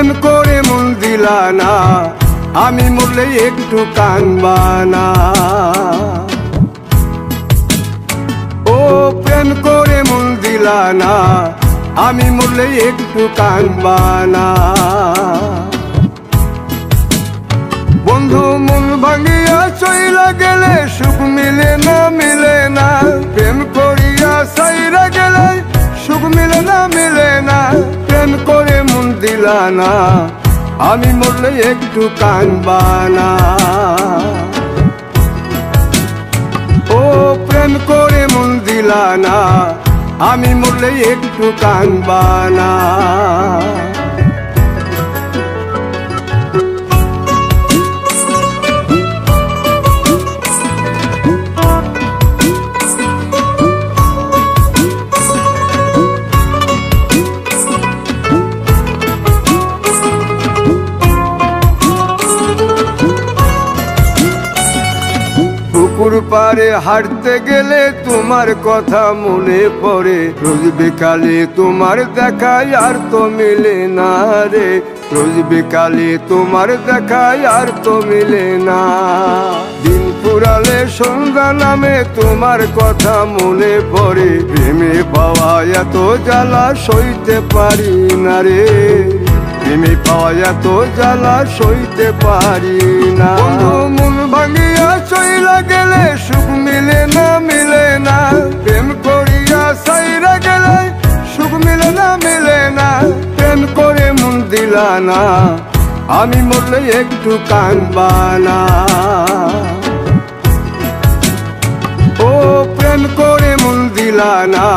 প্রেম করে মন দিলা না, আমি মরলে একটু কানবা না। ও প্রেম করে মন দিলা না, আমি মরলে একটু কানবা না। বন্ধু মন ভাঙিয়া চইলা গেলে সুখ মিলে না, মিলে না। প্রেম করিয়া সাইরা গেলে সুখ মিলে না, মিলে না। প্রেম করে মন দিলা না, আমি মরলে একটু কানবা না। ও প্রেম করে মন দিলা না, আমি মরলে একটু কানবা না। পুকুর পাড়ে হাঁটতে গেলে তোমার কথা মনে পড়ে, রোজ বিকালে তোমার দেখায় আর তো মিলে না রে। রোজ বিকালে তোমার দেখায় আর তো মিলে না। দিন ফুরালে সন্ধ্যা নামে তোমার কথা মনে পড়ে, প্রেমে পাওয়া এত জ্বালা সইতে পারি না রে। প্রেমে পাওয়া এত জ্বালা সইতে পারি না। মন ভাঙিয়া চইলা গেলে সুখ মিলে না, মিলে না। প্রেম করিয়া সাইরা গেলে সুখ মিলে না, মিলে না। প্রেম করে মন দিলা না, আমি মরলে একটু কানবা না। ও প্রেম করে মন দিলা না,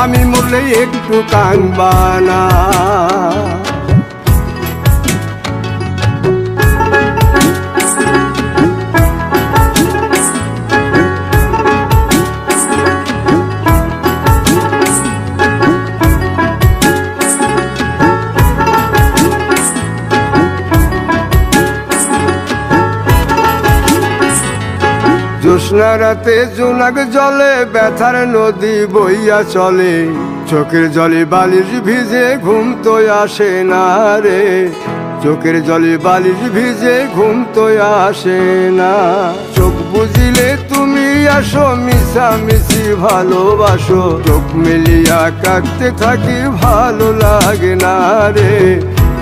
আমি মরলে একটু কানবা না। জ্যোৎস্না রাতে জোনাক জলে ব্যথার নদী বইয়া চলে, চোখের জলে বালিশ ভিজে ঘুম তো আসে না রে। চোখের জলে বালিশ ভিজে ঘুম তো আসে না। চোখ বুঝিলে তুমি আসো, মিশামিশি ভালোবাসো। চোখ মিলিয়া কাঁদতে থাকি ভালো লাগে না রে।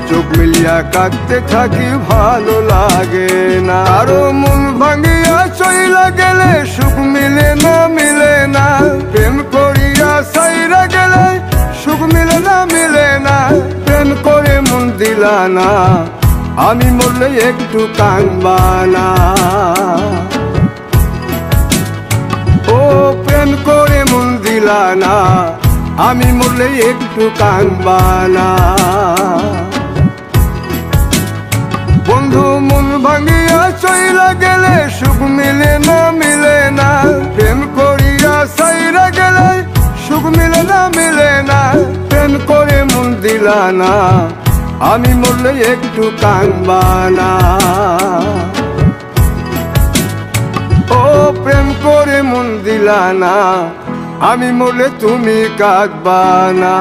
চোখ মিলিয়া কাঁদতে থাকি ভালো লাগে না। আরো মন ভাঙিয়া চইলা গেলে সুখ মিলে না, মিলে না। প্রেম করিয়া সাইরা গেলে সুখ মিলে না, মিলে না। প্রেম করে মন দিলা না, আমি মরলে একটু কানবা না। ও প্রেম করে মন দিলা না, আমি মরলে একটু কানবা না। বন্ধু মন ভাঙিয়া চইলা গেলে সুখ মিলে না, মিলে না। প্রেম করিয়া সাইরা গেলে সুখ মিলে না, মিলে না। প্রেম করে মন দিলা না, আমি মরলে একটু কানবা না। ও প্রেম করে মন দিলা না, আমি মরলে তুমি কাঁদবা না।